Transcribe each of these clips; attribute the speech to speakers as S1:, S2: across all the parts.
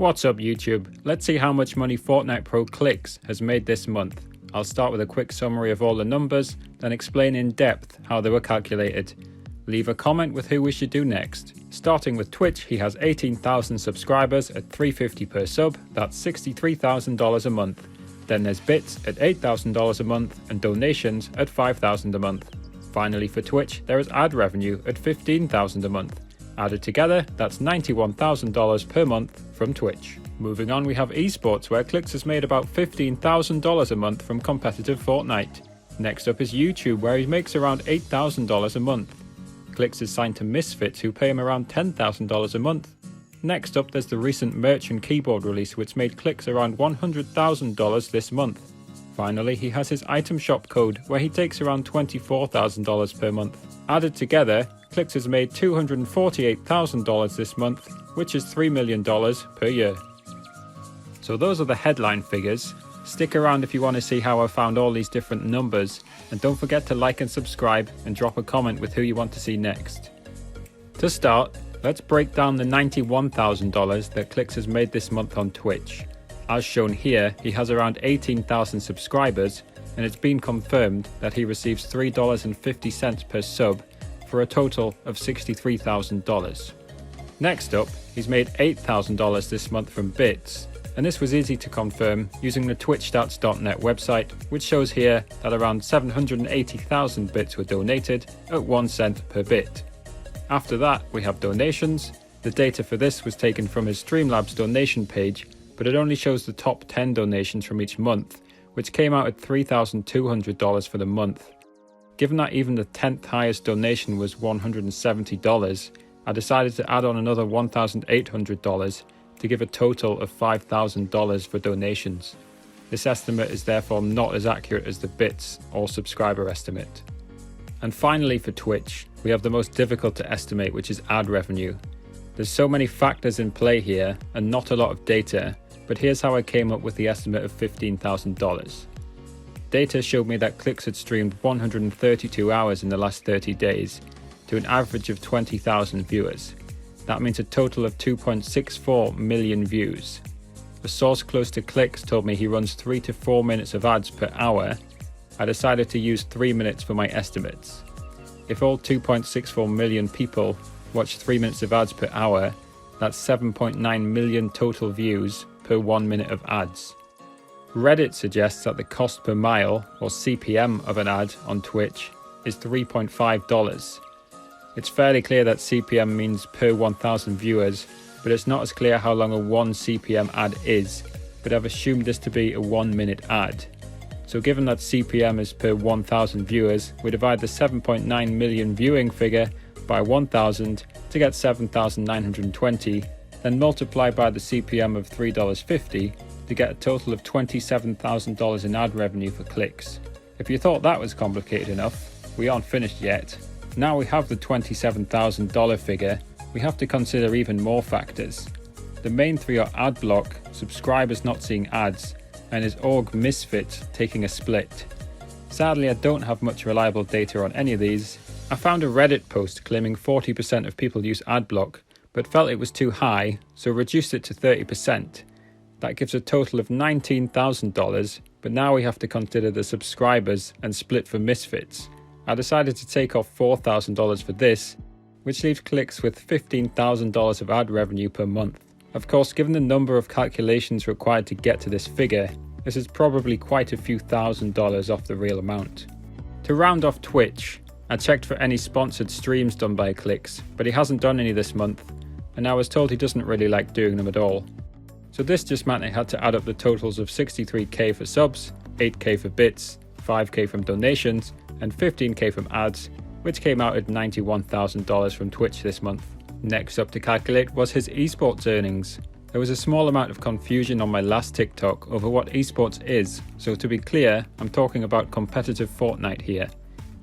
S1: What's up YouTube? Let's see how much money Fortnite pro Clix has made this month. I'll start with a quick summary of all the numbers, then explain in depth how they were calculated. Leave a comment with who we should do next. Starting with Twitch, he has 18,000 subscribers at $3.50 per sub, that's $63,000 a month. Then there's bits at $8,000 a month and donations at $5,000 a month. Finally for Twitch, there is ad revenue at $15,000 a month. Added together, that's $91,000 per month from Twitch. Moving on, we have esports, where Clix has made about $15,000 a month from competitive Fortnite. Next up is YouTube, where he makes around $8,000 a month. Clix is signed to Misfits, who pay him around $10,000 a month. Next up, there's the recent merch and keyboard release, which made Clix around $100,000 this month. Finally, he has his item shop code, where he takes around $24,000 per month. Added together, Clix has made $248,000 this month, which is $3 million per year. So those are the headline figures. Stick around if you want to see how I found all these different numbers, and don't forget to like and subscribe and drop a comment with who you want to see next. To start, let's break down the $91,000 that Clix has made this month on Twitch. As shown here, he has around 18,000 subscribers, and it's been confirmed that he receives $3.50 per sub for a total of $63,000. Next up, he's made $8,000 this month from bits, and this was easy to confirm using the twitchstats.net website, which shows here that around 780,000 bits were donated at 1 cent per bit. After that, we have donations. The data for this was taken from his Streamlabs donation page, but it only shows the top 10 donations from each month, which came out at $3,200 for the month. Given that even the 10th highest donation was $170, I decided to add on another $1,800 to give a total of $5,000 for donations. This estimate is therefore not as accurate as the bits or subscriber estimate. And finally for Twitch, we have the most difficult to estimate, which is ad revenue. There's so many factors in play here and not a lot of data, but here's how I came up with the estimate of $15,000. Data showed me that Clix had streamed 132 hours in the last 30 days to an average of 20,000 viewers. That means a total of 2.64 million views. A source close to Clix told me he runs 3 to 4 minutes of ads per hour. I decided to use 3 minutes for my estimates. If all 2.64 million people watch 3 minutes of ads per hour, that's 7.9 million total views per 1 minute of ads. Reddit suggests that the cost per mile, or CPM, of an ad on Twitch is $3.5. It's fairly clear that CPM means per 1,000 viewers, but it's not as clear how long a 1 CPM ad is, but I've assumed this to be a 1 minute ad. So given that CPM is per 1,000 viewers, we divide the 7.9 million viewing figure by 1,000 to get 7,920, then multiply by the CPM of $3.50 to get a total of $27,000 in ad revenue for Clix. If you thought that was complicated enough, we aren't finished yet. Now we have the $27,000 figure, we have to consider even more factors. The main three are adblock, subscribers not seeing ads, and his org Misfit taking a split. Sadly, I don't have much reliable data on any of these. I found a Reddit post claiming 40% of people use adblock, but felt it was too high, so reduced it to 30%. That gives a total of $19,000, but now we have to consider the subscribers and split for Misfits. I decided to take off $4,000 for this, which leaves Clix with $15,000 of ad revenue per month. Of course, given the number of calculations required to get to this figure, this is probably quite a few $1,000s off the real amount. To round off Twitch, I checked for any sponsored streams done by Clix, but he hasn't done any this month, and I was told he doesn't really like doing them at all. So this just meant I had to add up the totals of 63k for subs, 8k for bits, 5k from donations, and 15k from ads, which came out at $91,000 from Twitch this month. Next up to calculate was his esports earnings. There was a small amount of confusion on my last TikTok over what esports is, so to be clear, I'm talking about competitive Fortnite here.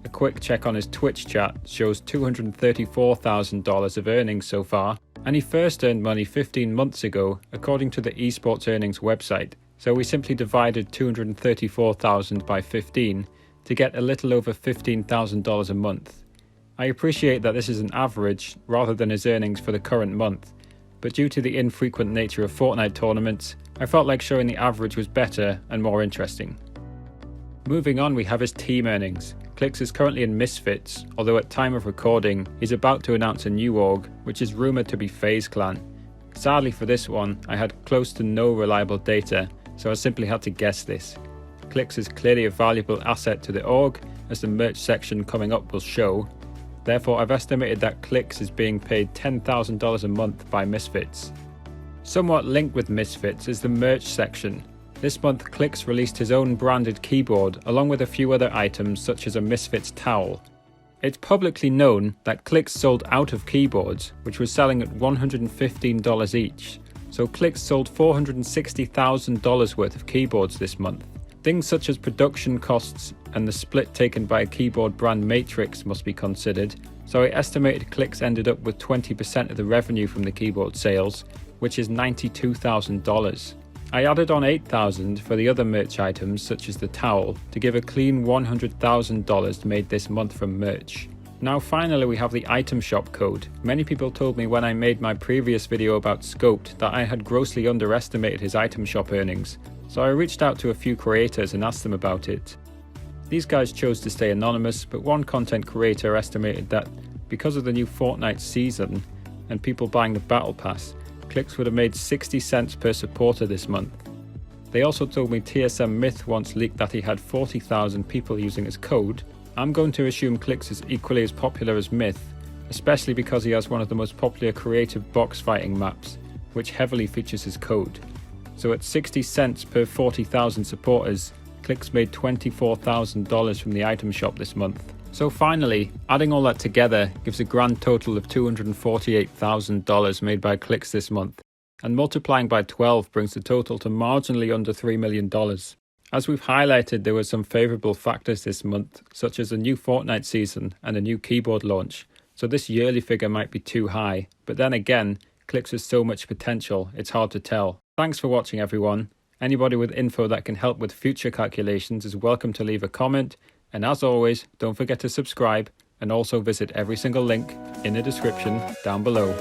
S1: A quick check on his Twitch chat shows $234,000 of earnings so far, and he first earned money 15 months ago according to the Esports Earnings website, so we simply divided $234,000 by 15 to get a little over $15,000 a month. I appreciate that this is an average rather than his earnings for the current month, but due to the infrequent nature of Fortnite tournaments, I felt like showing the average was better and more interesting. Moving on, we have his team earnings. Clix is currently in Misfits, although at time of recording, he's about to announce a new org, which is rumoured to be FaZe Clan. Sadly for this one, I had close to no reliable data, so I simply had to guess this. Clix is clearly a valuable asset to the org, as the merch section coming up will show. Therefore, I've estimated that Clix is being paid $10,000 a month by Misfits. Somewhat linked with Misfits is the merch section. This month, Clix released his own branded keyboard, along with a few other items such as a Misfits towel. It's publicly known that Clix sold out of keyboards, which was selling at $115 each. So Clix sold $460,000 worth of keyboards this month. Things such as production costs and the split taken by a keyboard brand Matrix must be considered, so I estimated Clix ended up with 20% of the revenue from the keyboard sales, which is $92,000. I added on $8,000 for the other merch items such as the towel to give a clean $100,000 made this month from merch. Now finally we have the item shop code. Many people told me when I made my previous video about Scoped that I had grossly underestimated his item shop earnings, so I reached out to a few creators and asked them about it. These guys chose to stay anonymous, but one content creator estimated that because of the new Fortnite season and people buying the Battle Pass, Clix would have made 60 cents per supporter this month. They also told me TSM Myth once leaked that he had 40,000 people using his code. I'm going to assume Clix is equally as popular as Myth, especially because he has one of the most popular creative box fighting maps, which heavily features his code. So at 60 cents per 40,000 supporters, Clix made $24,000 from the item shop this month. So finally, adding all that together gives a grand total of $248,000 made by Clix this month, and multiplying by 12 brings the total to marginally under $3 million. As we've highlighted, there were some favourable factors this month, such as a new Fortnite season and a new keyboard launch, so this yearly figure might be too high, but then again, Clix has so much potential, it's hard to tell. Thanks for watching everyone. Anybody with info that can help with future calculations is welcome to leave a comment. And as always, don't forget to subscribe and also visit every single link in the description down below.